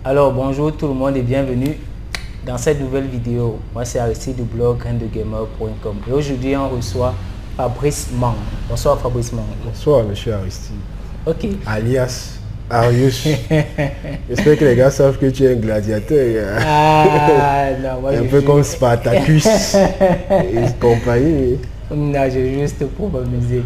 Alors bonjour tout le monde et bienvenue dans cette nouvelle vidéo. Moi c'est Aristide du blog graindegamer.com et aujourd'hui on reçoit Fabrice Mang. Bonsoir Fabrice Mang. Bonsoir monsieur Aristide. Ok. Alias Arius. J'espère que les gars savent que tu es un gladiateur. Ah non, moi un peu comme Spartacus et compagnie. Non, j'ai juste pour m'amuser.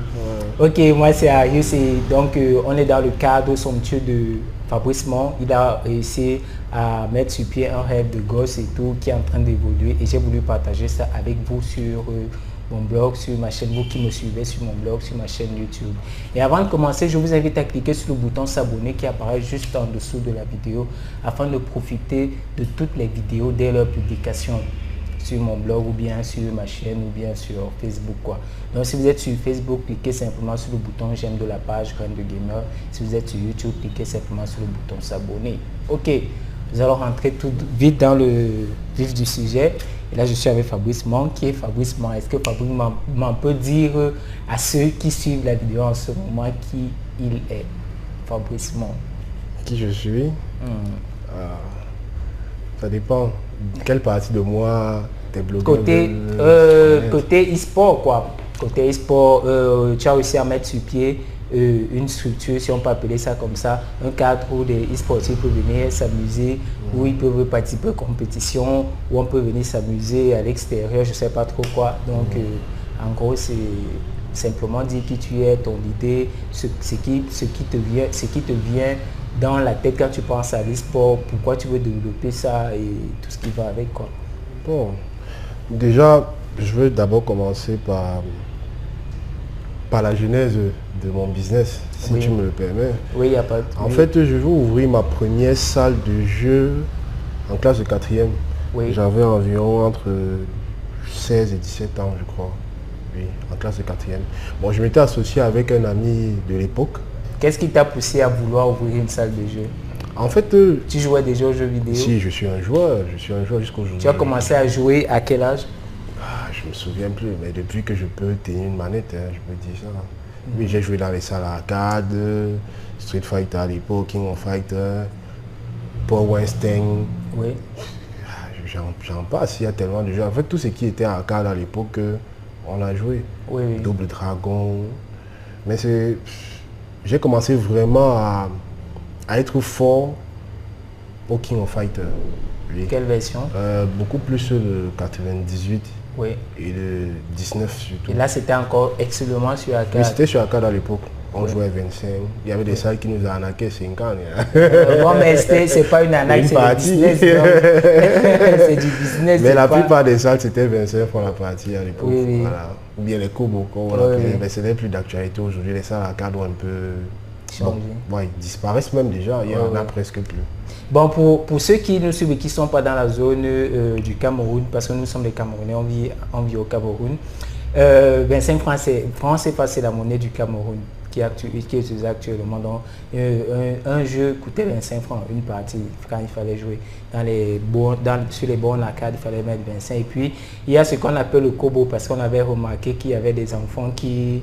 Ouais. Ok, moi c'est Arius et donc on est dans le cadre somptueux de Fabrice Mang. Il a réussi à mettre sur pied un rêve de gosse et tout qui est en train d'évoluer et j'ai voulu partager ça avec vous sur mon blog, sur ma chaîne, vous qui me suivez sur mon blog, sur ma chaîne YouTube. Et avant de commencer, je vous invite à cliquer sur le bouton s'abonner qui apparaît juste en dessous de la vidéo afin de profiter de toutes les vidéos dès leur publication sur mon blog ou bien sur ma chaîne ou bien sur Facebook quoi. Donc si vous êtes sur Facebook, cliquez simplement sur le bouton j'aime de la page Graines de Gamer. Si vous êtes sur YouTube, cliquez simplement sur le bouton s'abonner. Ok, nous allons rentrer tout vite dans le vif du sujet. Et là je suis avec Fabrice Mang. Qui est Fabrice Mang? Est-ce que Fabrice Mang peut dire à ceux qui suivent la vidéo en ce moment qui il est? Fabrice Mang. Qui je suis? Ça dépend. Quelle partie de moi t'es bloqué? Côté e-sport quoi. Côté e-sport, tu as réussi à mettre sur pied une structure, si on peut appeler ça comme ça, un cadre où les e-sportifs peuvent venir s'amuser, où ils peuvent participer aux compétitions, où on peut venir s'amuser à l'extérieur, je ne sais pas trop quoi. Donc en gros c'est simplement dire qui tu es, ton idée, ce qui te vient dans la tête quand tu penses à l'e-sport, pourquoi tu veux développer ça et tout ce qui va avec quoi. Bon, déjà, je veux d'abord commencer par la genèse de mon business, si tu me le permets. Oui, il n'y a pas de... En fait, je veux ouvrir ma première salle de jeu en classe de 4e. Oui. J'avais environ entre 16 et 17 ans, je crois. Oui, en classe de 4e. Bon, je m'étais associé avec un ami de l'époque. Qu'est-ce qui t'a poussé à vouloir ouvrir une salle de jeu? En fait, tu jouais déjà aux jeux vidéo? Si, je suis un joueur jusqu'aujourd'hui. Tu as commencé à jouer à quel âge? Je me souviens plus, mais depuis que je peux tenir une manette, je peux dire ça. Oui, j'ai joué dans les salles arcade, Street Fighter à l'époque, King of Fighter, Power Instinct. Oui. J'en passe, il y a tellement de jeux. En fait, tout ce qui était arcade à l'époque, on l'a joué. Oui, oui. Double Dragon. Mais c'est... J'ai commencé vraiment à être fort au King of Fighter. Oui. Quelle version? Beaucoup plus le 98 oui. Et le 19 surtout. Et là c'était encore exclusivement sur arcade? Oui, c'était sur arcade à l'époque. On jouait à 25. Il y avait des salles qui nous arnaquaient 5 ans. Bon, mais c'est pas une arnaque, c'est du business. C'est du business. Mais la plupart des salles c'était 25 pour la partie à l'époque. Oui, oui. Voilà. Ou bien les Kobo, mais ce n'est plus d'actualité aujourd'hui. Les salles arcade ont un peu changé. Bon, ils disparaissent même déjà, il y en a presque plus. Bon, pour ceux qui nous suivent et qui ne sont pas dans la zone du Cameroun, parce que nous sommes des Camerounais, on vit au Cameroun, 25 francs CFA, c'est la monnaie du Cameroun qui est utilisée actuellement. Donc, un jeu coûtait 25 francs, une partie, quand il fallait jouer. Sur les bornes arcade, il fallait mettre 25. Et puis, il y a ce qu'on appelle le Kobo, parce qu'on avait remarqué qu'il y avait des enfants qui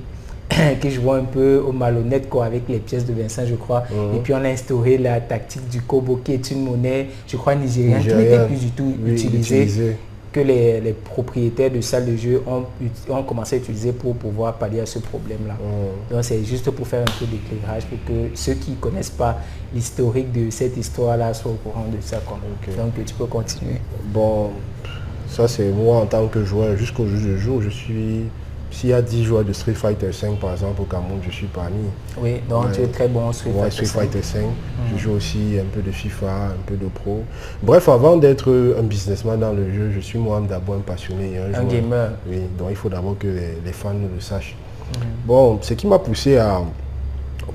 jouaient un peu au malhonnête quoi, avec les pièces de 25 je crois. Et puis on a instauré la tactique du Kobo qui est une monnaie, je crois, nigérienne, qui n'était plus du tout utilisée, que les propriétaires de salles de jeu ont commencé à utiliser pour pouvoir pallier à ce problème-là. Donc c'est juste pour faire un peu d'éclairage pour que ceux qui ne connaissent pas l'historique de cette histoire-là soient au courant de ça. Donc tu peux continuer. Bon, ça c'est moi en tant que joueur, jusqu'au jour je suis... S'il y a 10 joueurs de Street Fighter 5 par exemple au Cameroun, je suis parmi. Oui, donc tu es très bon au Street Fighter 5. Je joue aussi un peu de FIFA, un peu de pro. Bref, avant d'être un businessman dans le jeu, je suis moi d'abord un passionné et un joueur. Gamer. Oui, donc il faut d'abord que les fans le sachent. Bon, ce qui m'a poussé à,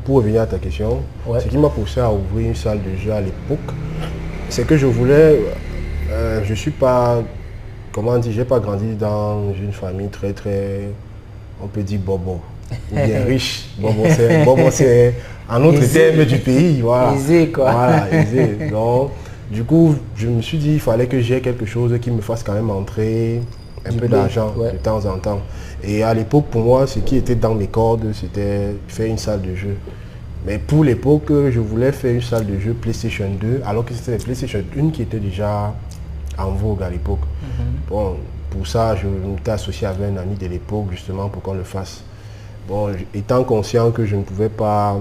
pour revenir à ta question, ce qui m'a poussé à ouvrir une salle de jeu à l'époque, c'est que je voulais, je suis pas... Comment dire, j'ai pas grandi dans une famille très, on peut dire bobo, ou bien riche. Bobo, c'est un autre terme du pays, voilà. Aisé, quoi. Voilà, aisé. Donc, du coup, je me suis dit, il fallait que j'ai quelque chose qui me fasse quand même entrer un peu d'argent de temps en temps. Et à l'époque, pour moi, ce qui était dans mes cordes, c'était faire une salle de jeu. Mais pour l'époque, je voulais faire une salle de jeu PlayStation 2, alors que c'était la PlayStation 1 qui était déjà en vogue à l'époque. Bon, pour ça, je m'étais associé avec un ami de l'époque, justement, pour qu'on le fasse. Bon, étant conscient que je ne pouvais pas,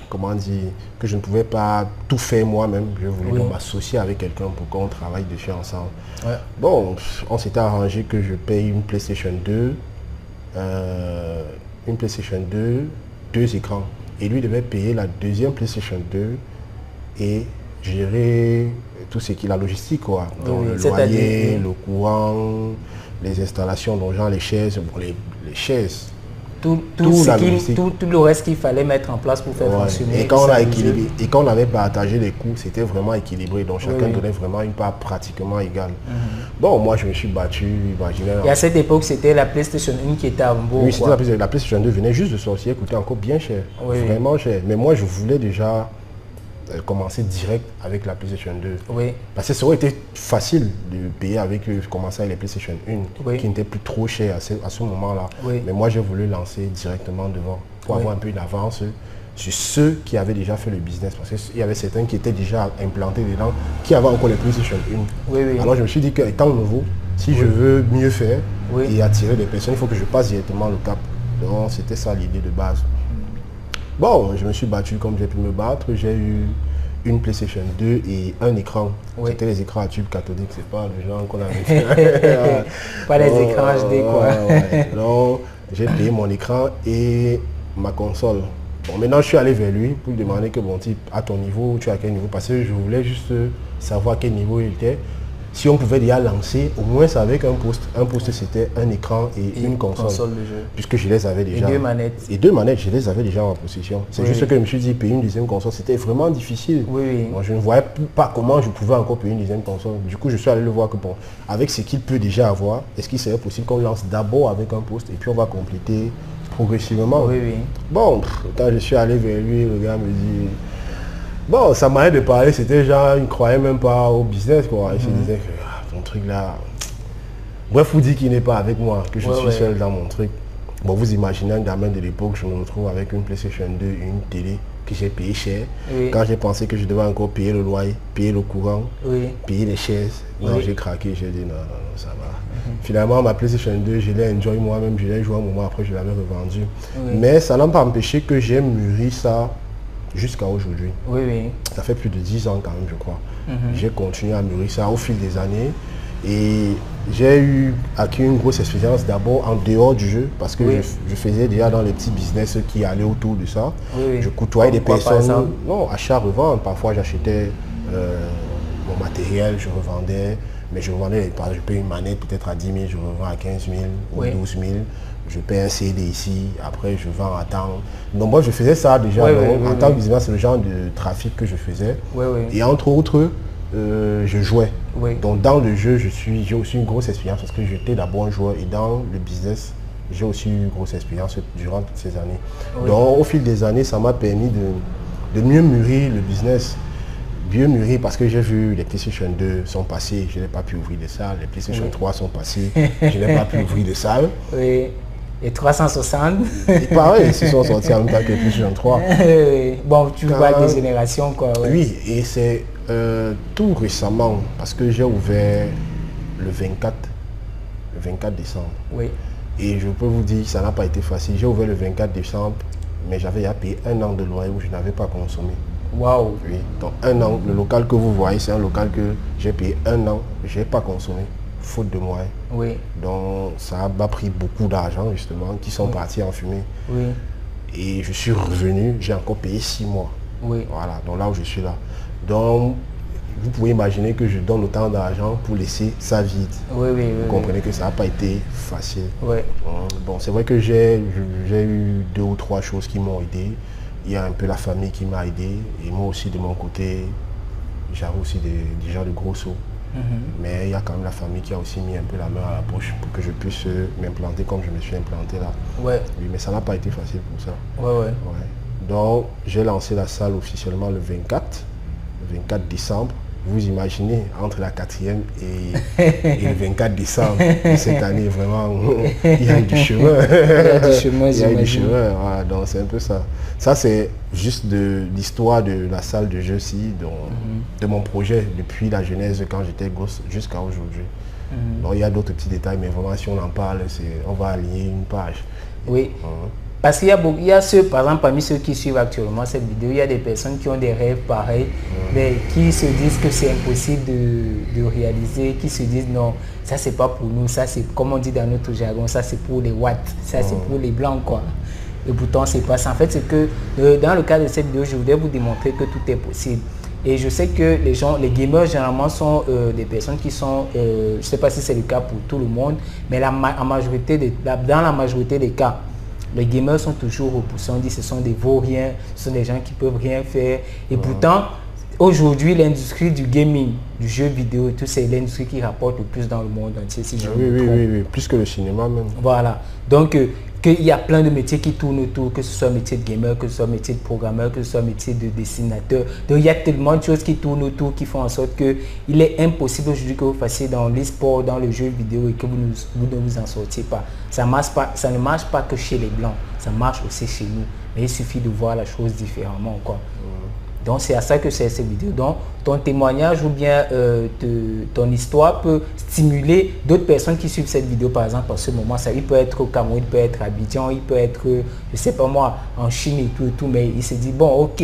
comment dire, que je ne pouvais pas tout faire moi-même, je voulais m'associer avec quelqu'un pour qu'on travaille dessus ensemble. Ouais. Bon, on s'était arrangé que je paye une PlayStation 2, deux écrans. Et lui devait payer la deuxième PlayStation 2 et gérer tout ce qui est la logistique, quoi. Donc le loyer, le courant, les installations, donc genre les chaises, bon, les chaises. Tout le reste qu'il fallait mettre en place pour faire fonctionner. Et quand on a équilibré, et quand on avait partagé les coûts, c'était vraiment équilibré. Donc chacun donnait vraiment une part pratiquement égale. Bon, moi je me suis battu, imaginez. Et à cette époque, c'était la PlayStation 1 qui était en beau. Oui, c'était la PlayStation 2 venait juste de sortir, coûtait encore bien cher. Vraiment cher. Mais moi je voulais déjà commencer direct avec la PlayStation 2. Oui. Parce que ça aurait été facile de payer avec commencer avec la PlayStation 1, qui n'était plus trop cher à ce moment-là. Oui. Mais moi, j'ai voulu lancer directement devant pour avoir un peu d'avance sur ceux qui avaient déjà fait le business. Parce qu'il y avait certains qui étaient déjà implantés dedans, qui avaient encore les PlayStation 1. Oui, oui. Alors, je me suis dit qu'étant nouveau, si je veux mieux faire et attirer des personnes, il faut que je passe directement le cap. Donc, c'était ça l'idée de base. Bon, je me suis battu comme j'ai pu me battre. J'ai eu une PlayStation 2 et un écran. C'était les écrans à tube cathodique, c'est pas le genre qu'on avait. Pas les écrans HD, quoi. Donc, j'ai payé mon écran et ma console. Bon, maintenant, je suis allé vers lui pour lui demander que, bon, type, à ton niveau, tu es à quel niveau? Parce que je voulais juste savoir à quel niveau il était. Si on pouvait déjà lancer, au moins avec un poste. Un poste, c'était un écran et une console de jeu. Puisque je les avais déjà. Et deux manettes. Et deux manettes, je les avais déjà en possession. C'est juste que je me suis dit, payer une deuxième console, c'était vraiment difficile. Moi, je ne voyais pas comment je pouvais encore payer une deuxième console. Du coup, je suis allé le voir que, bon, avec ce qu'il peut déjà avoir, est-ce qu'il serait possible qu'on lance d'abord avec un poste et puis on va compléter progressivement. Bon, quand je suis allé vers lui, le gars me dit... Bon, sa manière de parler, c'était genre, il ne croyait même pas au business, quoi. Il se disait que ton truc là... Bref, vous dites qu'il n'est pas avec moi, que je suis seul dans mon truc. Bon, vous imaginez un gamin de l'époque, je me retrouve avec une PlayStation 2, une télé que j'ai payé cher. Quand j'ai pensé que je devais encore payer le loyer, payer le courant, payer les chaises, non, j'ai craqué, j'ai dit non, ça va. Finalement, ma PlayStation 2, je l'ai enjoy moi-même, je l'ai joué un moment, après je l'avais revendu. Mais ça n'a pas empêché que j'ai mûri ça jusqu'à aujourd'hui. Ça fait plus de 10 ans quand même, je crois. J'ai continué à mûrir ça au fil des années. Et j'ai acquis une grosse expérience d'abord en dehors du jeu, parce que je faisais déjà dans les petits business qui allaient autour de ça. Je côtoyais des personnes, non, achat-revente. Parfois j'achetais mon matériel, je revendais, mais je revendais, je paye une manette peut-être à 10 000, je revends à 15 000 ou 12 000. Je paye un CD ici, après je vends à temps. Donc moi je faisais ça déjà. En tant que business, c'est le genre de trafic que je faisais. Et entre autres, je jouais. Donc dans le jeu, j'ai aussi une grosse expérience parce que j'étais d'abord un joueur et dans le business, j'ai aussi eu une grosse expérience durant toutes ces années. Donc au fil des années, ça m'a permis de mieux mûrir le business. Mieux mûrir parce que j'ai vu les PlayStation 2 sont passés, je n'ai pas pu ouvrir des salles. Les PlayStation 3 sont passés, je n'ai pas pu ouvrir des salles. Et 360. Et pareil, ils se sont sortis en même temps que les PlayStation 3. Bon, tu vois des générations, quoi. Oui, et c'est tout récemment, parce que j'ai ouvert le 24 décembre. Et je peux vous dire, ça n'a pas été facile. J'ai ouvert le 24 décembre, mais j'avais à payer un an de loyer où je n'avais pas consommé. Waouh. Oui, donc un an, le local que vous voyez, c'est un local que j'ai payé un an, je n'ai pas consommé, faute de moyens. Donc ça m'a pris beaucoup d'argent justement, qui sont partis en fumée. Et je suis revenu, j'ai encore payé 6 mois. Voilà, donc là où je suis là. Donc, vous pouvez imaginer que je donne autant d'argent pour laisser ça vide. Vous comprenez que ça n'a pas été facile. Bon, c'est vrai que j'ai eu 2 ou 3 choses qui m'ont aidé. Il y a un peu la famille qui m'a aidé. Et moi aussi, de mon côté, j'avais aussi des gens de gros sauts. Mais il y a quand même la famille qui a aussi mis un peu la main à la poche pour que je puisse m'implanter comme je me suis implanté là. Oui, mais ça n'a pas été facile pour ça. Donc, j'ai lancé la salle officiellement le 24 décembre vous imaginez, entre la 4e et le 24 décembre de cette année, vraiment, il y a du chemin. Il y a du chemin, il y a du chemin, voilà, donc c'est un peu ça. Ça, c'est juste de l'histoire de la salle de jeu ci, de mon projet, depuis la genèse, quand j'étais gosse, jusqu'à aujourd'hui. Donc il y a d'autres petits détails, mais vraiment, si on en parle, on va aligner une page. Oui. Parce qu'il y a beaucoup, il y a ceux, par exemple, parmi ceux qui suivent actuellement cette vidéo, il y a des personnes qui ont des rêves pareils, mais qui se disent que c'est impossible de réaliser, qui se disent non, ça c'est pas pour nous, ça c'est, comme on dit dans notre jargon, ça c'est pour les watts, ça c'est pour les blancs, quoi. Et pourtant c'est pas ça. En fait, c'est que dans le cadre de cette vidéo, je voudrais vous démontrer que tout est possible. Et je sais que les gens, les gamers généralement sont des personnes qui sont, je ne sais pas si c'est le cas pour tout le monde, mais dans la majorité des cas, les gamers sont toujours repoussés. On dit que ce sont des vauriens, ce sont des gens qui ne peuvent rien faire. Et pourtant, aujourd'hui, l'industrie du gaming, du jeu vidéo et tout, c'est l'industrie qui rapporte le plus dans le monde entier. Si je oui, plus que le cinéma même. Voilà. Donc, qu'il y a plein de métiers qui tournent autour, que ce soit métier de gamer, que ce soit métier de programmeur, que ce soit métier de dessinateur. Donc il y a tellement de choses qui tournent autour qui font en sorte qu'il est impossible aujourd'hui que vous fassiez dans l'e-sport, dans le jeu vidéo et que vous ne vous en sortiez pas. Ça ne marche pas que chez les blancs, ça marche aussi chez nous. Mais il suffit de voir la chose différemment, quoi. Donc c'est à ça que c'est cette vidéo. Donc ton témoignage ou bien ton histoire peut stimuler d'autres personnes qui suivent cette vidéo par exemple en ce moment. Ça, il peut être au Cameroun, il peut être à Abidjan, il peut être, je sais pas moi, en Chine et tout, mais il se dit bon ok,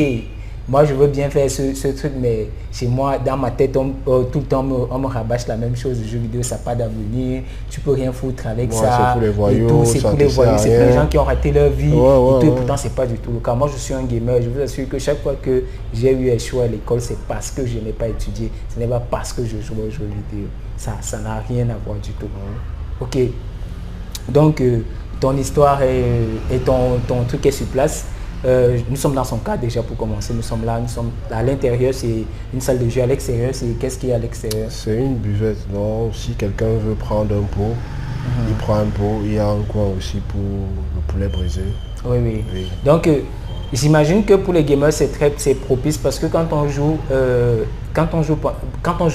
moi je veux bien faire ce truc, mais chez moi, dans ma tête, tout le temps on me rabâche la même chose, le jeu vidéo ça n'a pas d'avenir, tu peux rien foutre avec ça. C'est pour les voyous, c'est pour les voyous, c'est pour les gens qui ont raté leur vie, et pourtant c'est pas du tout le cas. Moi je suis un gamer, je vous assure que chaque fois que j'ai eu un choix à l'école, c'est parce que je n'ai pas étudié, ce n'est pas parce que je joue aux jeux vidéo, ça n'a rien à voir du tout. Ok, donc ton histoire et ton truc est sur place. Nous sommes dans son cas déjà pour commencer, nous sommes là, nous sommes à l'intérieur, c'est une salle de jeu, à l'extérieur, c'est qu'est-ce qu'il y a à l'extérieur? C'est une buvette, donc si quelqu'un veut prendre un pot, il prend un pot, il y a un coin aussi pour le poulet brisé. Oui. Donc j'imagine que pour les gamers c'est propice parce que quand on joue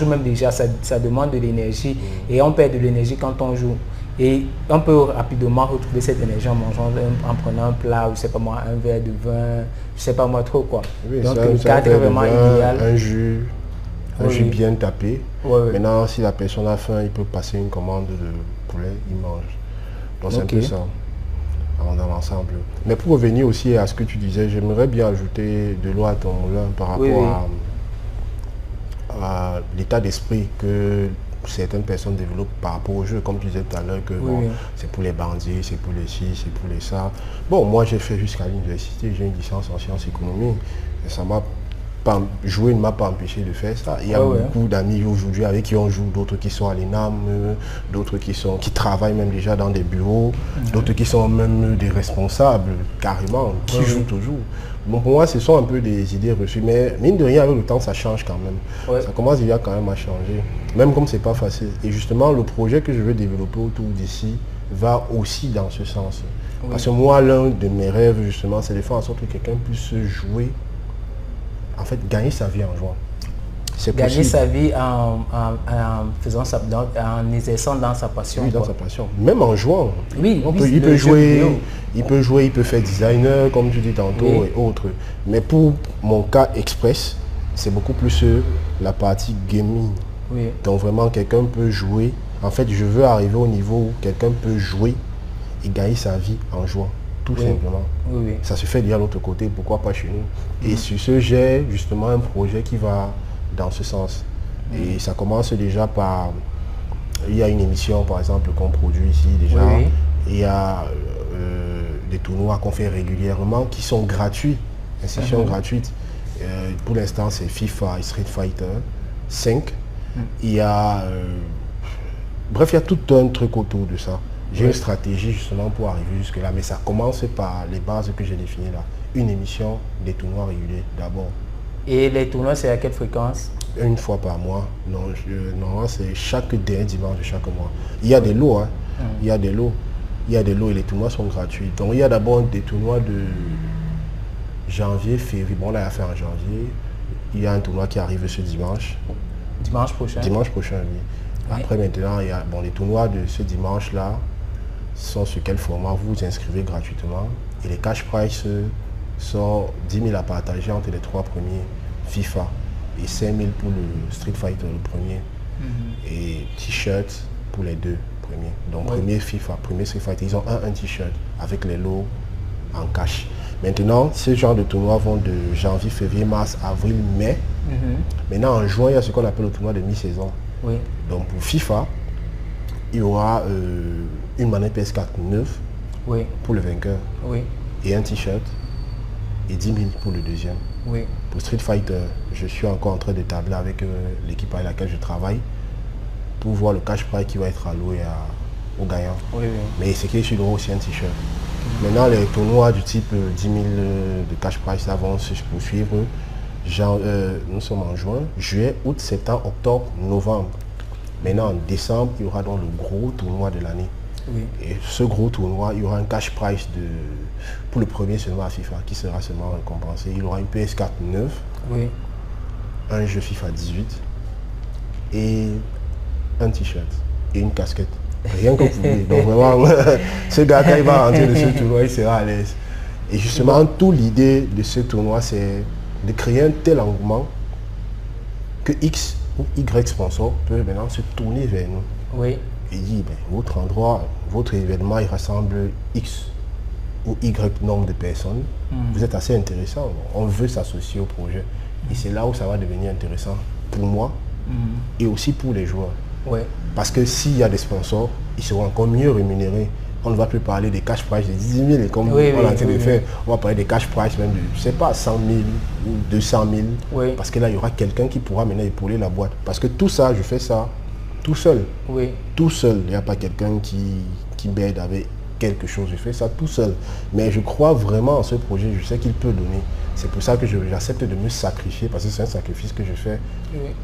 même déjà, ça demande de l'énergie et on perd de l'énergie quand on joue. Et on peut rapidement retrouver cette énergie en mangeant, en prenant un plat, ou je sais pas moi, un verre de vin, je sais pas moi trop quoi. Oui, donc le cadre est vraiment idéal. Un jus bien tapé. Maintenant, si la personne a faim, il peut passer une commande de poulet, il mange. Donc c'est un peu ça, dans l'ensemble. Mais pour revenir aussi à ce que tu disais, j'aimerais bien ajouter de l'eau à ton moulin par rapport à l'état d'esprit que certaines personnes développent par rapport au jeu, comme tu disais tout à l'heure que c'est pour les bandits, c'est pour les ci, c'est pour les ça. Bon, moi j'ai fait jusqu'à l'université, j'ai une licence en sciences économiques, ça m'a pas, jouer ne m'a pas empêché de faire ça. Il y a beaucoup d'amis aujourd'hui avec qui on joue, d'autres qui sont à l'ENAM, d'autres qui travaillent même déjà dans des bureaux, d'autres qui sont même des responsables carrément, qui jouent toujours. Bon, pour moi, ce sont un peu des idées reçues, mais mine de rien, avec le temps, ça change quand même. Ça commence déjà quand même à changer, même comme c'est pas facile. Et justement, le projet que je veux développer autour d'ici va aussi dans ce sens. Parce que moi, l'un de mes rêves, justement, c'est de faire en sorte que quelqu'un puisse jouer, en fait, gagner sa vie en jouant. Gagner sa vie en faisant en exerçant dans sa passion. Oui, dans sa passion. Même en jouant. Oui, il peut jouer, il peut faire designer, comme tu dis tantôt, et autres. Mais pour mon cas express, c'est beaucoup plus la partie gaming. Donc vraiment, quelqu'un peut jouer. En fait, je veux arriver au niveau où quelqu'un peut jouer et gagner sa vie en jouant. Tout simplement. Ça se fait déjà de l'autre côté, pourquoi pas chez nous. Et sur ce, j'ai justement un projet qui va dans ce sens. Et ça commence déjà par... Il y a une émission, par exemple, qu'on produit ici déjà. Il y a des tournois qu'on fait régulièrement qui sont gratuits, une session gratuite. Pour l'instant, c'est FIFA et Street Fighter 5. Il y a... bref, il y a tout un truc autour de ça. J'ai une stratégie justement pour arriver jusque-là, mais ça commence par les bases que j'ai définies là. Une émission, des tournois réguliers d'abord. Et les tournois, c'est à quelle fréquence? Une fois par mois. Non, c'est chaque dernier dimanche de chaque mois. Il y a des lots, il y a des lots. Il y a des lots et les tournois sont gratuits. Donc il y a d'abord des tournois de janvier, février. Bon, là, il y a fait en janvier. Il y a un tournoi qui arrive ce dimanche. Dimanche prochain. Dimanche prochain, oui. Ouais. Après, maintenant, il y a les tournois de ce dimanche-là sont sur quel format vous vous inscrivez gratuitement. Et les cash prize sont 10 000 à partager entre les 3 premiers FIFA et 5 000 pour le Street Fighter, le premier. Et t-shirt pour les 2 premiers. Donc, premier FIFA, premier Street Fighter, ils ont un t-shirt avec les lots en cash. Maintenant, ces genres de tournois vont de janvier, février, mars, avril, mai. Maintenant, en juin, il y a ce qu'on appelle le tournoi de mi-saison. Oui. Donc, pour FIFA, il y aura une manette PS4 neuve pour le vainqueur et un t-shirt et 10 000 pour le deuxième. Oui. Pour Street Fighter, je suis encore en train de tabler avec l'équipe avec laquelle je travaille pour voir le cash prize qui va être alloué au gagnant. Oui, oui. Mais c'est qu'il y aura aussi un t-shirt. Maintenant, les tournois du type 10 000 de cash prize vont se poursuivre. Nous sommes en juin, juillet, août, septembre, octobre, novembre. Maintenant, en décembre, il y aura donc le gros tournoi de l'année. Oui. Et ce gros tournoi, il y aura un cash prize pour le premier seulement à FIFA qui sera seulement récompensé. Il y aura une PS4 neuve, un jeu FIFA 18 et un t-shirt et une casquette. Rien que vous voulez. Donc vraiment, ce gars, quand il va rentrer de ce tournoi, il sera à l'aise. Et justement, toute l'idée de ce tournoi, c'est de créer un tel engouement que X ou Y sponsor peut maintenant se tourner vers nous. Oui. Et dire, votre endroit, votre événement, il rassemble X ou Y nombre de personnes. Vous êtes assez intéressant. On veut s'associer au projet. Et c'est là où ça va devenir intéressant pour moi et aussi pour les joueurs. Ouais. Parce que s'il y a des sponsors, ils seront encore mieux rémunérés. On ne va plus parler des cash prize de 10 000 comme on est en train de faire. On va parler des cash prize même de, je sais pas, 100 000 ou 200 000. Parce que là, il y aura quelqu'un qui pourra maintenant épauler la boîte. Parce que tout ça, je fais ça tout seul. Tout seul. Il n'y a pas quelqu'un qui m'aide avec quelque chose. Je fais ça tout seul. Mais je crois vraiment en ce projet. Je sais qu'il peut donner. C'est pour ça que j'accepte de me sacrifier, parce que c'est un sacrifice que je fais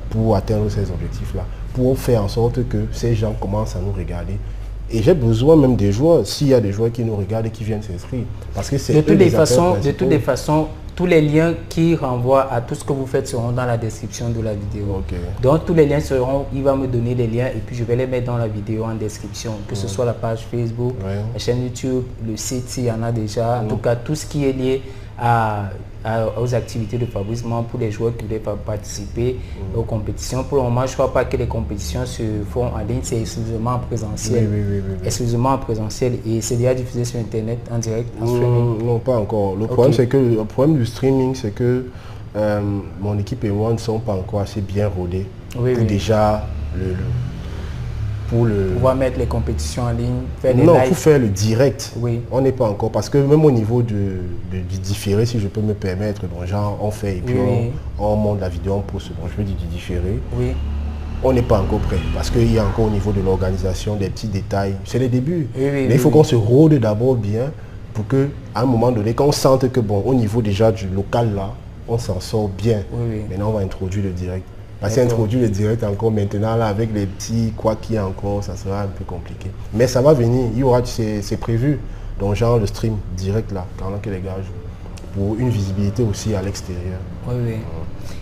pour atteindre ces objectifs-là. Pour faire en sorte que ces gens commencent à nous regarder. Et j'ai besoin même des joueurs, s'il y a des joueurs qui nous regardent et qui viennent s'inscrire. Parce que c'est de toutes les façons, tous les liens qui renvoient à tout ce que vous faites seront dans la description de la vidéo. Donc tous les liens seront, il va me donner les liens et puis je vais les mettre dans la vidéo en description. Que ce soit la page Facebook, la chaîne YouTube, le site, il y en a déjà. En tout cas, tout ce qui est lié aux activités de Fabrice Mens pour les joueurs qui voulaient participer aux compétitions. Pour le moment, je ne crois pas que les compétitions se font en ligne, c'est exclusivement en présentiel. Exclusivement en présentiel et c'est déjà diffusé sur Internet en direct, en streaming. Non, pas encore. Le problème, c'est que le problème du streaming, c'est que mon équipe et moi ne sont pas encore assez bien rodés pour déjà pouvoir mettre les compétitions en ligne, faire des lives. Pour faire le direct. On n'est pas encore, parce que même au niveau du différé, si je peux me permettre, bon, genre on fait et puis on monte la vidéo, on pousse, bon, je veux dire du différé. On n'est pas encore prêt, parce qu'il y a encore au niveau de l'organisation des petits détails. C'est les débuts. Mais il faut qu'on se rôde d'abord bien pour qu'à un moment donné, qu'on sente que bon, au niveau déjà du local là, on s'en sort bien. Maintenant, on va introduire le direct. Parce qu'introduire le direct encore maintenant, là, avec les petits quoi qu'il y a encore, ça sera un peu compliqué. Mais ça va venir, il y aura, c'est prévu. Donc genre le stream direct là, quand les gars jouent, pour une visibilité aussi à l'extérieur.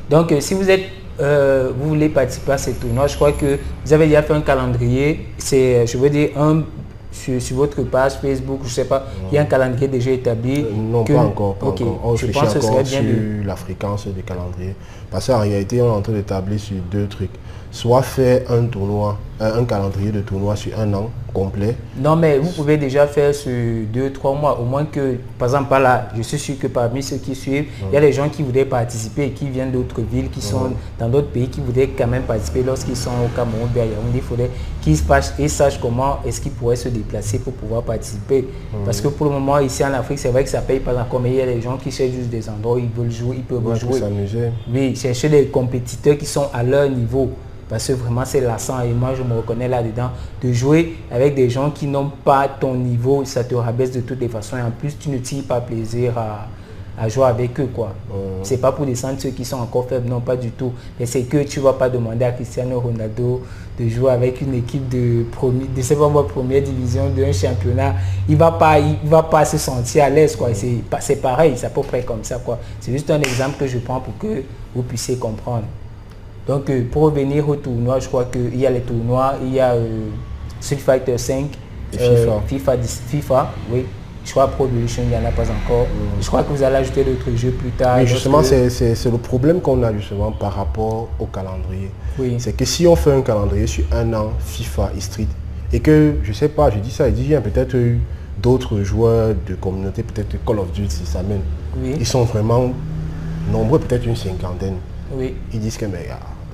Donc si vous êtes, vous voulez participer à ces tournois, je crois que vous avez déjà fait un calendrier, c'est, je veux dire, sur votre page Facebook, je ne sais pas, il y a un calendrier déjà établi. Non, pas encore. Je pense que ce serait bien sur la fréquence des calendriers. Parce qu'en réalité, on est en train d'établir sur 2 trucs. Soit faire un tournoi, un calendrier de tournoi sur 1 an complet. Non, mais vous pouvez déjà faire sur 2-3 mois. Au moins que, par exemple, là, je suis sûr que parmi ceux qui suivent, il y a des gens qui voudraient participer et qui viennent d'autres villes, qui sont dans d'autres pays, qui voudraient quand même participer lorsqu'ils sont au Cameroun, à Yaoundé. Il faudrait qu'ils sachent comment est-ce qu'ils pourraient se déplacer pour pouvoir participer. Parce que pour le moment, ici en Afrique, c'est vrai que ça paye pas encore, mais il y a des gens qui cherchent juste des endroits où ils veulent jouer, ils peuvent jouer. Oui, chercher des compétiteurs qui sont à leur niveau. Parce que vraiment c'est lassant et moi je me reconnais là-dedans. De jouer avec des gens qui n'ont pas ton niveau, ça te rabaisse de toutes les façons et en plus tu ne tires pas plaisir à jouer avec eux quoi. C'est pas pour descendre ceux qui sont encore faibles, non pas du tout. Mais c'est que tu vas pas demander à Cristiano Ronaldo de jouer avec une équipe de première division d'un championnat. Il va pas se sentir à l'aise quoi. C'est pareil, c'est à peu près comme ça quoi. C'est juste un exemple que je prends pour que vous puissiez comprendre. Donc, pour revenir au tournoi, je crois qu'il y a les tournois, il y a Street Fighter 5, et FIFA, oui. Je crois Pro Evolution, il n'y en a pas encore. Je crois que vous allez ajouter d'autres jeux plus tard. Mais justement, c'est le problème qu'on a justement par rapport au calendrier. Oui. C'est que si on fait un calendrier sur un an, FIFA et Street, et que, je sais pas, je dis ça, il y a peut-être d'autres joueurs de communauté, peut-être Call of Duty, ça mène. Oui. Ils sont vraiment nombreux, peut-être une cinquantaine. Oui. Ils disent que mais,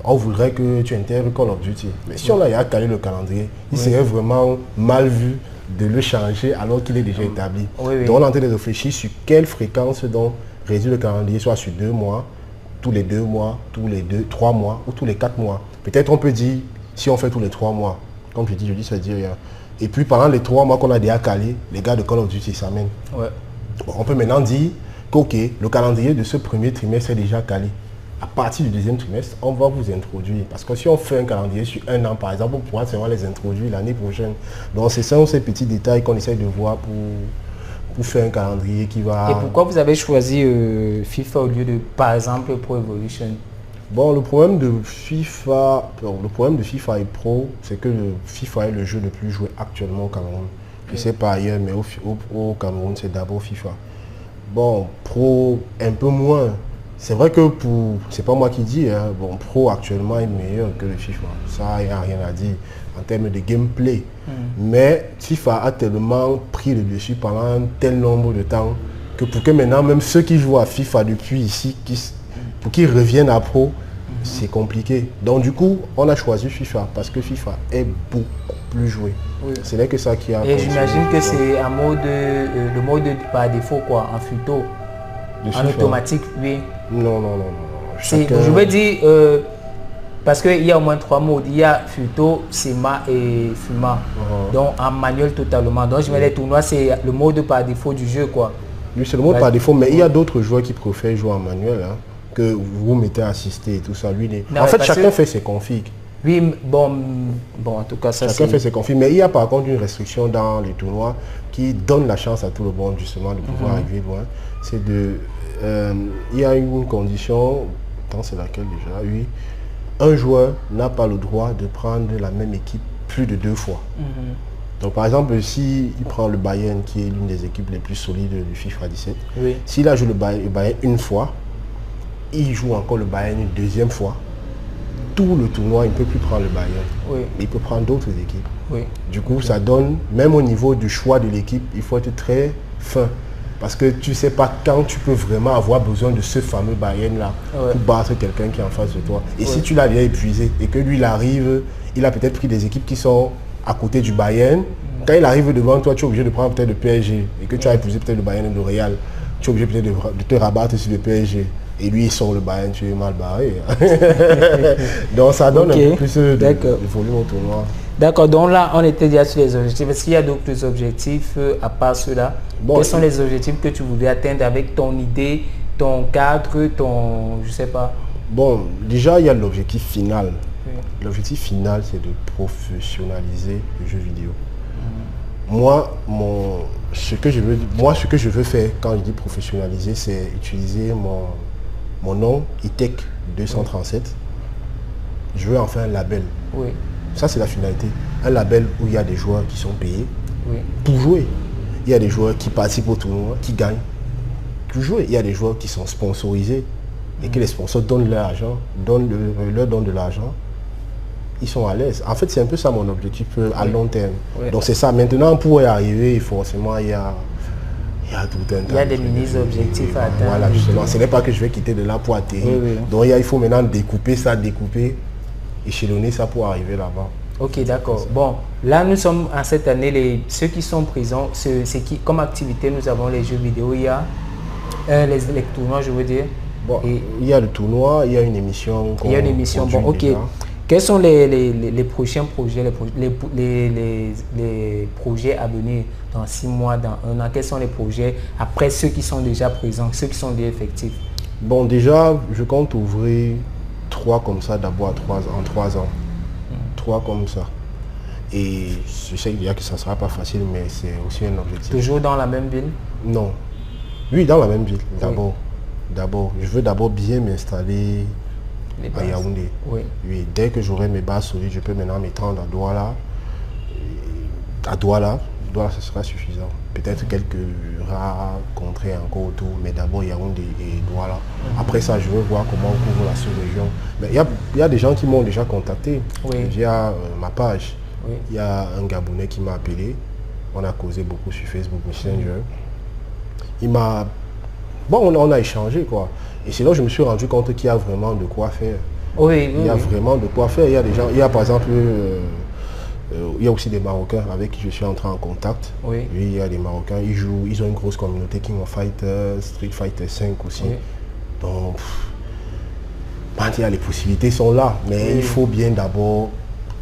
on voudrait que tu intègres Call of Duty. Mais si on a calé le calendrier, il serait vraiment mal vu de le changer alors qu'il est déjà établi. Oui. Donc on est en train de réfléchir sur quelle fréquence donc réduire le calendrier, soit sur 2 mois, tous les 2 mois, tous les 3 mois ou tous les 4 mois. Peut-être on peut dire, si on fait tous les 3 mois, comme je dis, ça dit rien. Et puis pendant les 3 mois qu'on a déjà calé, les gars de Call of Duty s'amènent. Ouais. Bon, on peut maintenant dire qu'ok, le calendrier de ce premier trimestre est déjà calé. À partir du deuxième trimestre, on va vous introduire. Parce que si on fait un calendrier sur un an, par exemple, on pourra seulement les introduire l'année prochaine. Donc c'est ça, ces petits détails qu'on essaie de voir pour faire un calendrier qui va... Et pourquoi vous avez choisi FIFA au lieu de, par exemple, Pro Evolution? Bon, le problème de FIFA et Pro, c'est que le FIFA est le jeu le plus joué actuellement au Cameroun. Je ne sais pas ailleurs, mais au Cameroun, c'est d'abord FIFA. Bon, Pro, un peu moins. C'est vrai que c'est pas moi qui dis, hein, bon, Pro actuellement est meilleur que le FIFA. Ça, il n'y a rien à dire en termes de gameplay. Mais FIFA a tellement pris le dessus pendant un tel nombre de temps que pour que maintenant, même ceux qui jouent à FIFA depuis ici, pour qu'ils reviennent à Pro, c'est compliqué. Donc du coup, on a choisi FIFA parce que FIFA est beaucoup plus joué. Oui. Ce n'est que ça qui a... Et j'imagine que c'est un mode, le mode par défaut, quoi, en futo. En automatique, oui. Non. Chacun... Je veux dire, parce qu'il y a au moins 3 modes. Il y a Futo, Sema et Fuma. Donc en manuel totalement. Donc je mets les tournois, c'est le mode par défaut du jeu, quoi. Oui, c'est le mode par défaut, mais il y a d'autres joueurs qui préfèrent jouer en manuel, hein, que vous mettez à assister et tout ça. Lui, en fait, chacun fait ses configs. Oui, bon, en tout cas, ça chacun fait ses configs. Mais il y a par contre une restriction dans les tournois qui donne la chance à tout le monde justement de pouvoir arriver loin. C'est de... il y a une condition, c'est laquelle déjà, oui. Un joueur n'a pas le droit de prendre la même équipe plus de 2 fois. Donc par exemple, s'il prend le Bayern, qui est l'une des équipes les plus solides du FIFA 17, s'il a joué le Bayern une fois, il joue encore le Bayern une deuxième fois, tout le tournoi, il ne peut plus prendre le Bayern. Il peut prendre d'autres équipes. Du coup, ça donne, même au niveau du choix de l'équipe, il faut être très fin. Parce que tu ne sais pas quand tu peux vraiment avoir besoin de ce fameux Bayern-là pour battre quelqu'un qui est en face de toi. Et si tu l'as déjà épuisé et que lui, il arrive, il a peut-être pris des équipes qui sont à côté du Bayern. Quand il arrive devant toi, tu es obligé de prendre peut-être le PSG. Et que tu as épuisé peut-être le Bayern et le Real. Tu es obligé peut-être de te rabattre sur le PSG. Et lui, il sort le Bayern, tu es mal barré. Donc ça donne un peu plus de volume au tournoi. D'accord, donc là, on était déjà sur les objectifs. Est-ce qu'il y a d'autres objectifs à part ceux-là? Quels sont les objectifs que tu voulais atteindre avec ton idée, ton cadre, ton... je sais pas. Bon, déjà, il y a l'objectif final. L'objectif final, c'est de professionnaliser le jeu vidéo. Moi, ce que je veux faire quand je dis professionnaliser, c'est utiliser mon nom, ITEC 237. Je veux en faire un label. Ça, c'est la finalité. Un label où il y a des joueurs qui sont payés pour jouer. Il y a des joueurs qui participent au tournoi, qui gagnent pour jouer. Il y a des joueurs qui sont sponsorisés et que les sponsors donnent leur argent, leur donnent de l'argent. Ils sont à l'aise. En fait, c'est un peu ça mon objectif à long terme. Donc c'est ça. Maintenant, pour y arriver, forcément, il y a tout un tas. Il y a des mini-objectifs à atteindre. Voilà, justement. Ce n'est pas que je vais quitter de là pour atterrir. Donc il faut maintenant découper, échelonner ça pour arriver là-bas. Ok, d'accord. Bon, là, nous sommes en cette année, ceux qui sont présents, c'est qui, comme activité, nous avons les jeux vidéo, il y a les tournois, je veux dire. Bon, il y a le tournoi, il y a une émission. Il y a une émission, bon, ok. Déjà. Quels sont les prochains projets, les projets à venir dans 6 mois, dans 1 an? Quels sont les projets après ceux qui sont déjà présents, ceux qui sont déjà effectifs? Bon, déjà, je compte ouvrir 3 comme ça d'abord en 3 ans. 3 comme ça. Et je sais que ça ne sera pas facile, mais c'est aussi un objectif. Toujours dans la même ville? Non. Oui, dans la même ville, d'abord. Je veux d'abord bien m'installer à Yaoundé. Oui. Oui, dès que j'aurai mes bases solides, je peux maintenant m'étendre à Douala. À Douala, ce sera suffisant. Peut-être quelques rares contrées encore autour, mais d'abord Yaoundé et Douala. Après ça, je veux voir comment on couvre la sous-région. Mais il y a des gens qui m'ont déjà contacté via ma page. Oui. Il y a un Gabonais qui m'a appelé. On a causé beaucoup sur Facebook Messenger. Il m'a... Bon, on a échangé, quoi. Et c'est là que je me suis rendu compte qu'il y a vraiment de quoi faire. Il y a vraiment de quoi faire. Il y a des gens... Il y a par exemple... il y a aussi des Marocains avec qui je suis entré en contact. Oui, il y a des Marocains, ils ont une grosse communauté King of Fighters, Street Fighter 5 aussi. Oui. Donc, les possibilités sont là, mais il faut bien d'abord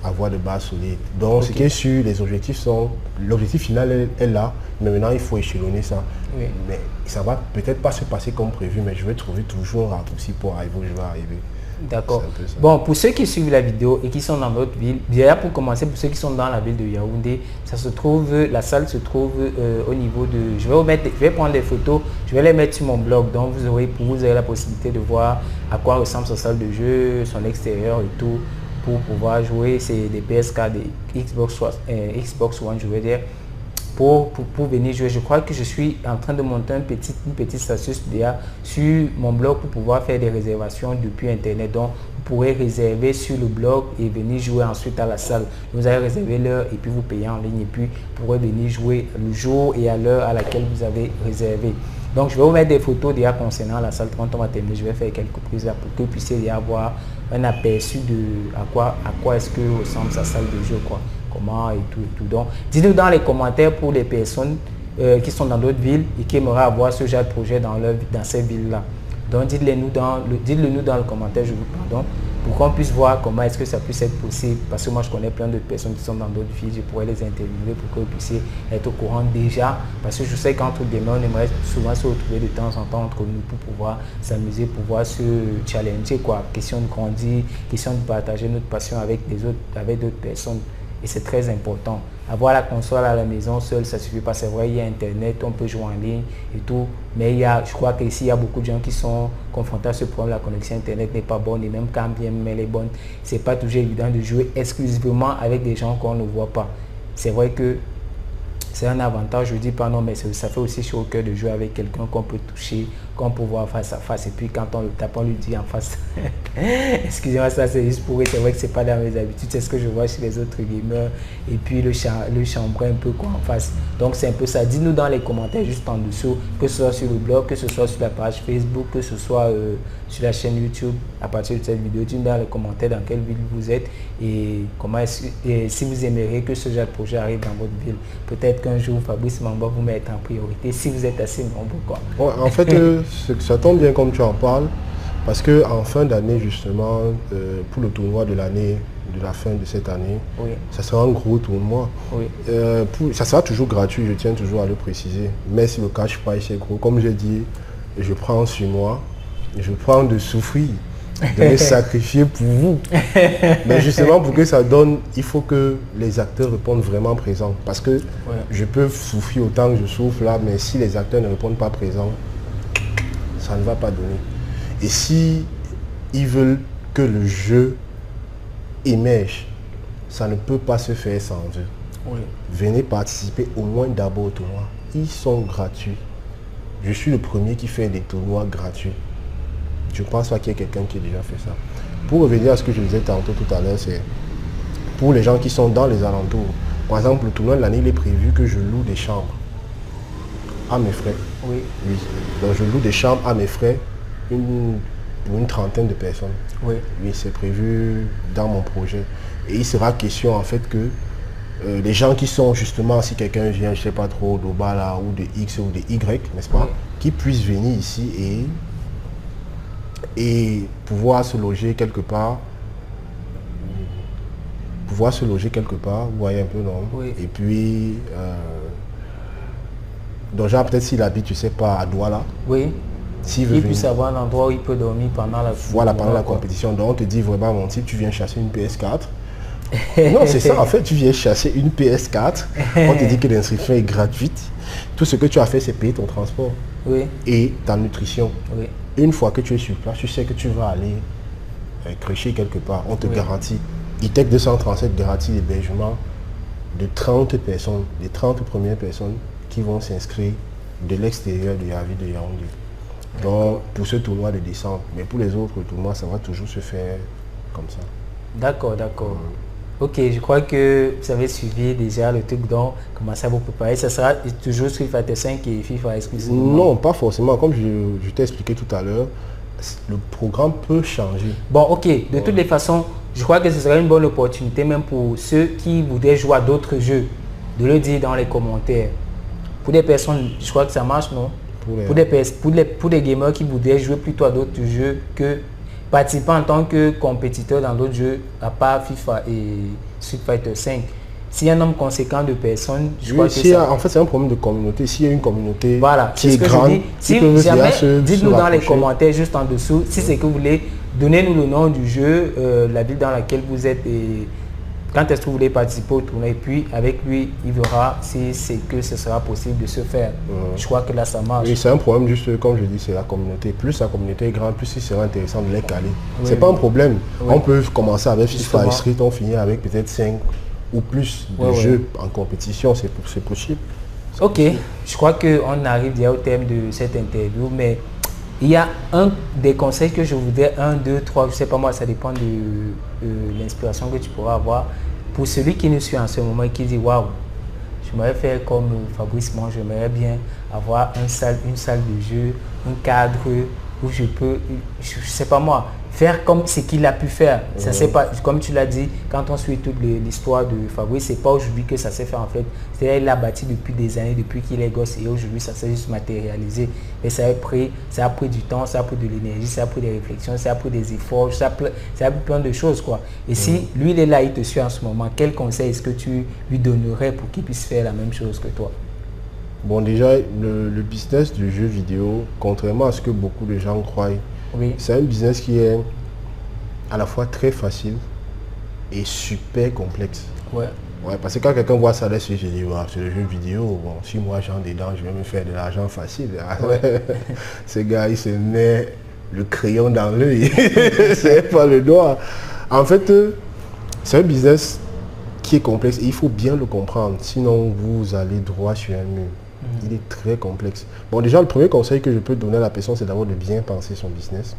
avoir de bases solides. Donc, ce qui est sûr, les objectifs sont... L'objectif final est là, mais maintenant, il faut échelonner ça. Oui. Mais ça va peut-être pas se passer comme prévu, mais je vais trouver toujours un raccourci pour arriver où je vais arriver. D'accord. Bon, pour ceux qui suivent la vidéo et qui sont dans votre ville, déjà pour commencer, pour ceux qui sont dans la ville de Yaoundé, ça se trouve, la salle se trouve au niveau de... Je vais prendre des photos, je vais les mettre sur mon blog, donc vous aurez la possibilité de voir à quoi ressemble sa salle de jeu, son extérieur et tout, pour pouvoir jouer. C'est des PSK, des Xbox One, je veux dire. Pour venir jouer. Je crois que je suis en train de monter une petite station sur mon blog pour pouvoir faire des réservations depuis Internet. Donc, vous pourrez réserver sur le blog et venir jouer ensuite à la salle. Vous allez réserver l'heure et puis vous payez en ligne et puis vous pourrez venir jouer le jour et à l'heure à laquelle vous avez réservé. Donc, je vais vous mettre des photos déjà concernant la salle. Quand on va terminer, je vais faire quelques prises là pour que vous puissiez déjà avoir un aperçu de à quoi est-ce que ressemble sa salle de jeu, quoi. Comment et tout. Donc, dites-nous dans les commentaires pour les personnes qui sont dans d'autres villes et qui aimeraient avoir ce genre de projet dans ces villes-là. Donc, dites-le nous dans le commentaire, je vous pardonne, pour qu'on puisse voir comment est-ce que ça puisse être possible. Parce que moi, je connais plein de personnes qui sont dans d'autres villes, je pourrais les interviewer pour que vous puissiez être au courant déjà. Parce que je sais qu'entre demain, on aimerait souvent se retrouver de temps en temps entre nous pour pouvoir s'amuser, pouvoir se challenger, quoi. Question de grandir, question de partager notre passion avec d'autres personnes. Et c'est très important. Avoir la console à la maison seule, ça ne suffit pas. C'est vrai, il y a Internet, on peut jouer en ligne et tout. Mais je crois qu'ici, il y a beaucoup de gens qui sont confrontés à ce problème. La connexion Internet n'est pas bonne et même quand bien elle est bonne, ce n'est pas toujours évident de jouer exclusivement avec des gens qu'on ne voit pas. C'est vrai que c'est un avantage, je ne dis pas non, mais ça fait aussi chaud au cœur de jouer avec quelqu'un qu'on peut toucher, qu'on peut voir face à face. Et puis quand on le tape, on lui dit en face. Excusez-moi, ça c'est juste pour eux. C'est vrai que c'est pas dans mes habitudes, c'est ce que je vois chez les autres gamers. Et puis le chambrer un peu quoi en face. Donc c'est un peu ça. Dites-nous dans les commentaires juste en dessous, que ce soit sur le blog, que ce soit sur la page Facebook, que ce soit sur la chaîne YouTube à partir de cette vidéo. Dites-nous dans les commentaires dans quelle ville vous êtes et si vous aimeriez que ce genre de projet arrive dans votre ville. Peut-être qu'un jour Fabrice Mamba vous mette en priorité si vous êtes assez nombreux, quoi. Ouais, en fait, ça tombe bien comme tu en parles, parce que en fin d'année justement, pour le tournoi de l'année, de la fin de cette année, oui, ça sera un gros tournoi. Oui. Ça sera toujours gratuit, je tiens toujours à le préciser, mais si le cash price est gros, comme j'ai dit, je prends sur moi, je prends de souffrir, de me sacrifier pour vous. Mais justement, pour que ça donne, il faut que les acteurs répondent vraiment présents. Parce que je peux souffrir autant que je souffre là, mais si les acteurs ne répondent pas présents, ça ne va pas donner. Et si ils veulent que le jeu émerge, ça ne peut pas se faire sans eux. Oui. Venez participer au moins d'abord au tournoi. Ils sont gratuits. Je suis le premier qui fait des tournois gratuits. Je pense pas qu'il y ait quelqu'un qui ait déjà fait ça. Pour revenir à ce que je disais tantôt tout à l'heure, c'est pour les gens qui sont dans les alentours. Par exemple, le tournoi de l'année, il est prévu que je loue des chambres à mes frais. Oui. Oui. Donc je loue des chambres à mes frais pour une trentaine de personnes. Oui. Oui, c'est prévu dans mon projet. Et il sera question en fait que les gens qui sont justement, si quelqu'un vient, je ne sais pas trop, d'Obala ou de X ou de Y, n'est-ce pas, oui, qui puissent venir ici et pouvoir se loger quelque part. Vous voyez un peu, non? Oui. Et puis, donc genre peut-être s'il habite, tu sais pas, à Douala. Oui. Il puisse avoir un endroit où il peut dormir pendant la pendant la compétition. Donc on te dit vraiment, mon type, tu viens chasser une PS4. Non, c'est ça, en fait, tu viens chasser une PS4. On te dit que l'inscription est gratuite. Tout ce que tu as fait, c'est payer ton transport. Oui. Et ta nutrition. Oui. Une fois que tu es sur place, tu sais que tu vas aller crécher quelque part. On te garantit. ITEC 237 garantit l'hébergement de 30 personnes, les 30 premières personnes qui vont s'inscrire de l'extérieur de la ville de Yaoundé. Donc, pour ce tournoi de décembre, mais pour les autres tournois, ça va toujours se faire comme ça. D'accord, d'accord. Ok, je crois que vous avez suivi déjà le truc, donc commencez à vous préparer. Ça sera toujours Street Fighter 5 et FIFA exclusivement? Non, pas forcément. Comme je t'ai expliqué tout à l'heure, le programme peut changer. Bon, ok. De toutes les façons, je crois que ce serait une bonne opportunité même pour ceux qui voudraient jouer à d'autres jeux, de le dire dans les commentaires. Pour des personnes, je crois que ça marche, non? Pour des gamers qui voudraient jouer plutôt à d'autres jeux que participer en tant que compétiteur dans d'autres jeux, à part FIFA et Street Fighter 5. S'il y a un nombre conséquent de personnes, je crois que ça... En fait, c'est un problème de communauté. S'il y a une communauté voilà, qui est grande, si jamais, dites-nous dans les commentaires juste en dessous, si c'est que vous voulez, donnez-nous le nom du jeu, la ville dans laquelle vous êtes et quand est-ce que vous voulez participer au tournoi. Et puis, avec lui, il verra si c'est que ce sera possible de se faire. Je crois que là, ça marche. Oui, c'est un problème, juste comme je dis, c'est la communauté. Plus la communauté est grande, plus il sera intéressant de les caler. C'est pas un problème. On peut commencer avec FIFA et Street, on finit avec peut-être 5 ou plus de jeux en compétition, c'est possible. Ok, je crois qu'on arrive déjà au thème de cette interview, mais il y a un des conseils que je voudrais, 1, 2, 3, je sais pas moi, ça dépend de l'inspiration que tu pourras avoir. Pour celui qui nous suit en ce moment et qui dit waouh, j'aimerais faire comme Fabrice Mon, j'aimerais bien avoir une salle de jeu, un cadre où je peux, je sais pas moi, faire comme ce qu'il a pu faire. Ça c'est pas, comme tu l'as dit, quand on suit toute l'histoire de Fabrice, c'est pas aujourd'hui que ça s'est fait en fait. C'est-à-dire il a bâti depuis des années, depuis qu'il est gosse et aujourd'hui ça s'est juste matérialisé. Et ça a pris du temps, ça a pris de l'énergie, ça a pris des réflexions, ça a pris des efforts, ça a pris plein de choses quoi. Et si lui il est là, il te suit en ce moment, quel conseil est-ce que tu lui donnerais pour qu'il puisse faire la même chose que toi? Bon, déjà, le business du jeu vidéo, contrairement à ce que beaucoup de gens croient, c'est un business qui est à la fois très facile et super complexe. Parce que quand quelqu'un voit ça là, je dis, c'est le jeu vidéo, bon, si moi j'en dedans, je vais me faire de l'argent facile. Ce gars, il se met le crayon dans l'œil, c'est pas le doigt. En fait, c'est un business qui est complexe et il faut bien le comprendre, sinon vous allez droit sur un mur. Il est très complexe. Bon, déjà, le premier conseil que je peux donner à la personne, c'est d'abord de bien penser son business.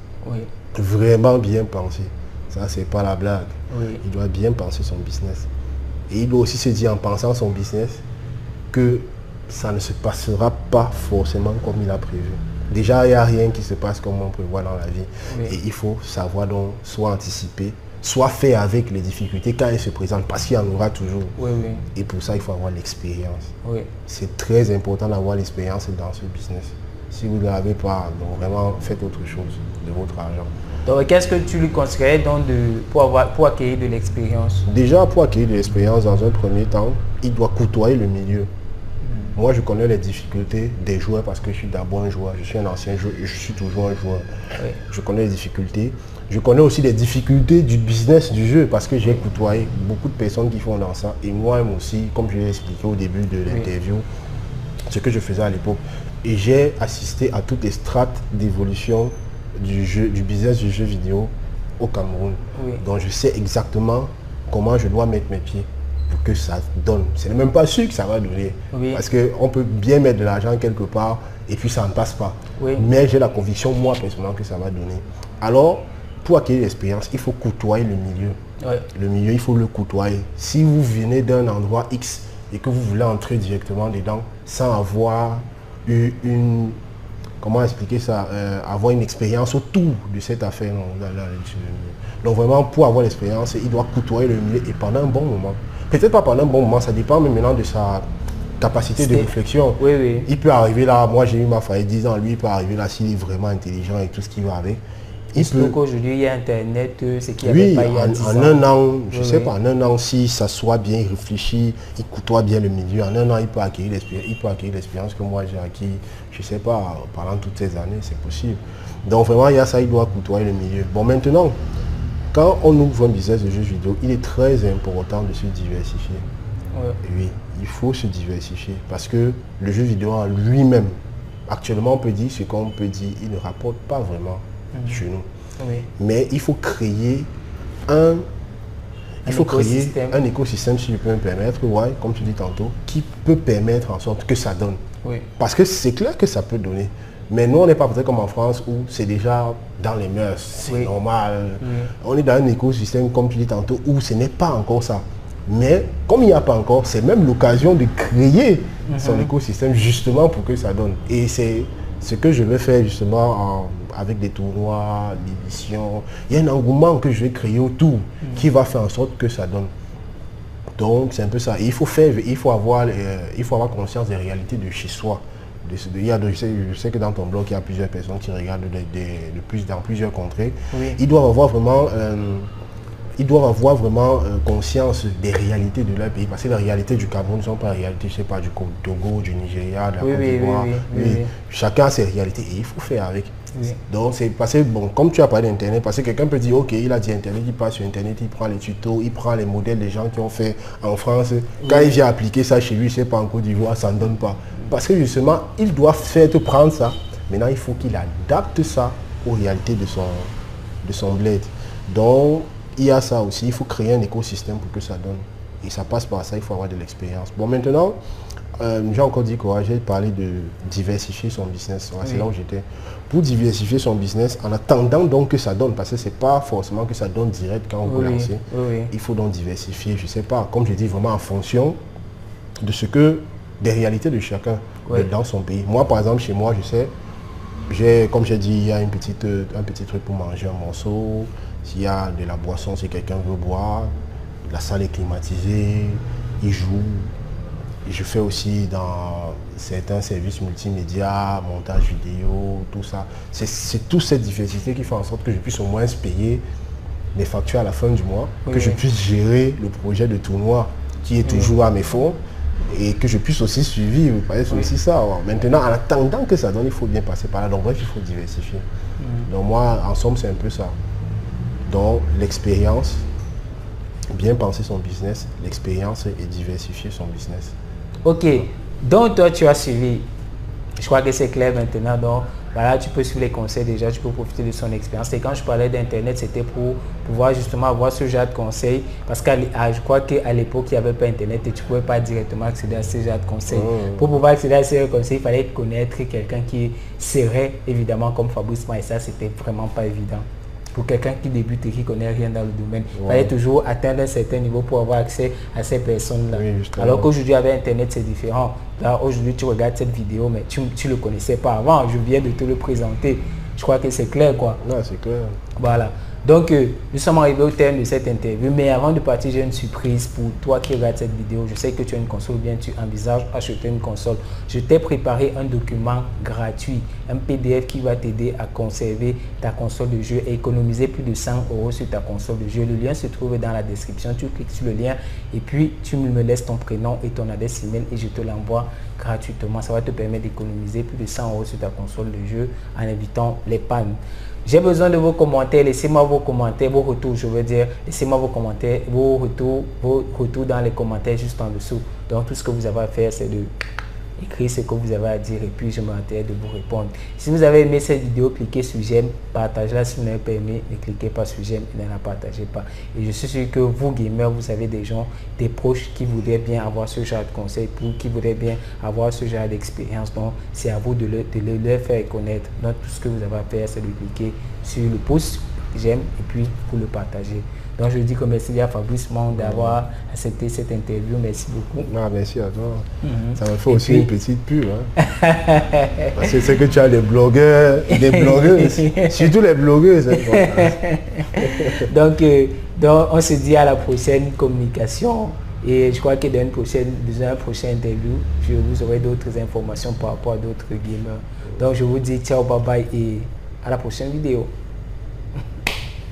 Vraiment bien penser. Ça, c'est pas la blague. Il doit bien penser son business. Et il doit aussi se dire en pensant son business que ça ne se passera pas forcément comme il a prévu. Déjà, il n'y a rien qui se passe comme on prévoit dans la vie. Et il faut savoir donc soit anticiper, soit faire avec les difficultés quand elles se présentent, parce qu'il y en aura toujours. Et pour ça, il faut avoir l'expérience. C'est très important d'avoir l'expérience dans ce business. Si vous ne l'avez pas, donc vraiment, faites autre chose de votre argent. Donc, qu'est-ce que tu lui conseillerais donc pour acquérir de l'expérience? Déjà, pour acquérir de l'expérience, dans un premier temps, il doit côtoyer le milieu. Moi, je connais les difficultés des joueurs parce que je suis d'abord un joueur. Je suis un ancien joueur et je suis toujours un joueur. Je connais les difficultés. Je connais aussi les difficultés du business du jeu parce que j'ai côtoyé beaucoup de personnes qui font dans ça. Et moi-même aussi, comme je l'ai expliqué au début de l'interview, ce que je faisais à l'époque. Et j'ai assisté à toutes les strates d'évolution du business du jeu vidéo au Cameroun. Donc je sais exactement comment je dois mettre mes pieds pour que ça donne. C'est même pas sûr que ça va donner. Parce qu'on peut bien mettre de l'argent quelque part et puis ça ne passe pas. Mais j'ai la conviction, moi personnellement, que ça va donner. Alors, pour acquérir l'expérience, il faut côtoyer le milieu. Le milieu, il faut le côtoyer. Si vous venez d'un endroit X et que vous voulez entrer directement dedans sans avoir eu une... Comment expliquer ça, avoir une expérience autour de cette affaire. Donc vraiment, pour avoir l'expérience, il doit côtoyer le milieu et pendant un bon moment. Peut-être pas pendant un bon moment, ça dépend même maintenant de sa capacité de réflexion. Il peut arriver là, moi j'ai eu ma faille 10 ans, lui il peut arriver là s'il est vraiment intelligent et tout ce qui va avec. Donc aujourd'hui il y a Internet, ce qu'il n'y avait pas il y a 10 ans. En un an, je sais pas, en un an, si ça soit bien, il réfléchit, il côtoie bien le milieu, en un an il peut acquérir l'expérience que moi j'ai acquis, je sais pas, pendant toutes ces années, c'est possible. Donc vraiment il y a ça, il doit côtoyer le milieu. Bon maintenant, quand on ouvre un business de jeux vidéo, il est très important de se diversifier. Oui, il faut se diversifier parce que le jeu vidéo en lui-même, actuellement on peut dire ce qu'on peut dire, il ne rapporte pas vraiment chez nous. mais il faut créer un écosystème, si je peux me permettre, ouais, comme tu dis tantôt, qui peut permettre en sorte que ça donne. Parce que c'est clair que ça peut donner. Mais nous, on n'est pas peut-être comme en France où c'est déjà dans les mœurs, c'est normal. On est dans un écosystème, comme tu dis tantôt, où ce n'est pas encore ça. Mais comme il n'y a pas encore, c'est même l'occasion de créer son écosystème justement pour que ça donne. Et c'est ce que je vais faire justement avec des tournois, l'édition. Il y a un engouement que je vais créer autour qui va faire en sorte que ça donne. Donc c'est un peu ça. Et il faut avoir conscience des réalités de chez soi. Je sais que dans ton blog, il y a plusieurs personnes qui regardent dans plusieurs contrées. Ils doivent avoir vraiment conscience des réalités de leur pays, parce que les réalités du Cameroun ne sont pas les réalités, je sais pas, du Togo, du Nigeria, de la Côte d'Ivoire. Chacun a ses réalités et il faut faire avec. Donc c'est parce que, bon, comme tu as parlé d'Internet, parce que quelqu'un peut dire, ok, il a dit Internet, il passe sur Internet, il prend les tutos, il prend les modèles des gens qui ont fait en France. Quand il vient appliquer ça chez lui, je sais pas, en Côte d'Ivoire, ça ne donne pas. Parce que justement, il doit faire prendre ça. Maintenant, il faut qu'il adapte ça aux réalités de son bled. Donc, il y a ça aussi, il faut créer un écosystème pour que ça donne. Et ça passe par ça, il faut avoir de l'expérience. Bon, maintenant, j'ai encore dit quoi, j'ai parlé de diversifier son business. C'est là où j'étais. Pour diversifier son business, en attendant donc que ça donne, parce que c'est pas forcément que ça donne direct quand on veut lancer. Il faut donc diversifier, je sais pas, comme je dis, vraiment en fonction de ce que, des réalités de chacun dans son pays. Moi, par exemple, chez moi, je sais, comme j'ai dit, il y a un petit truc pour manger un morceau. S'il y a de la boisson, si quelqu'un veut boire, la salle est climatisée, il joue. Et je fais aussi dans certains services multimédia, montage vidéo, tout ça. C'est toute cette diversité qui fait en sorte que je puisse au moins payer les factures à la fin du mois, que je puisse gérer le projet de tournoi qui est toujours à mes fonds et que je puisse aussi suivre. C'est aussi ça. Maintenant, en attendant que ça donne, il faut bien passer par là. Donc bref, il faut diversifier. Donc moi, en somme, c'est un peu ça. Donc l'expérience, bien penser son business, l'expérience et diversifier son business. Ok, donc toi tu as suivi, je crois que c'est clair maintenant, donc voilà, tu peux suivre les conseils déjà, tu peux profiter de son expérience. Et quand je parlais d'internet, c'était pour pouvoir justement avoir ce genre de conseils, parce que je crois qu'à l'époque il n'y avait pas internet et tu ne pouvais pas directement accéder à ce genre de conseils. Pour pouvoir accéder à ces conseils, il fallait connaître quelqu'un qui serait évidemment comme Fabrice Ma, et ça c'était vraiment pas évident. Pour quelqu'un qui débute et qui ne connaît rien dans le domaine, il fallait toujours atteindre un certain niveau pour avoir accès à ces personnes-là. Alors qu'aujourd'hui, avec Internet, c'est différent. Là, aujourd'hui, tu regardes cette vidéo, mais tu ne le connaissais pas avant. Je viens de te le présenter. Je crois que c'est clair, quoi. Non, c'est clair. Voilà. Donc, nous sommes arrivés au terme de cette interview. Mais avant de partir, j'ai une surprise pour toi qui regardes cette vidéo. Je sais que tu as une console ou bien tu envisages acheter une console. Je t'ai préparé un document gratuit, un PDF qui va t'aider à conserver ta console de jeu et économiser plus de 100 € sur ta console de jeu. Le lien se trouve dans la description. Tu cliques sur le lien et puis tu me laisses ton prénom et ton adresse email et je te l'envoie gratuitement. Ça va te permettre d'économiser plus de 100 € sur ta console de jeu en évitant les pannes. J'ai besoin de vos commentaires, laissez-moi vos commentaires, vos retours, je veux dire, laissez-moi vos commentaires, vos retours dans les commentaires juste en dessous. Donc tout ce que vous avez à faire, c'est de écrire ce que vous avez à dire et puis je m'intéresse de vous répondre. Si vous avez aimé cette vidéo, cliquez sur j'aime, partagez-la. Si vous n'avez pas aimé, ne cliquez pas sur j'aime et ne la partagez pas. Et je suis sûr que vous gamers, vous avez des gens, des proches qui voudraient bien avoir ce genre de conseils, qui voudraient bien avoir ce genre d'expérience. Donc c'est à vous de le faire connaître. Donc tout ce que vous avez à faire, c'est de cliquer sur le pouce j'aime et puis pour le partager. Donc je dis que merci à Fabrice Ma d'avoir accepté cette interview. Merci beaucoup. Non, merci à toi. Ça me fait aussi une petite pub. Hein. Parce que c'est que tu as des blogueurs, des blogueuses, surtout les blogueuses. Donc on se dit à la prochaine communication. Et je crois que dans une prochaine interview, je vous aurai d'autres informations par rapport à d'autres gamers. Donc je vous dis ciao, bye bye et à la prochaine vidéo.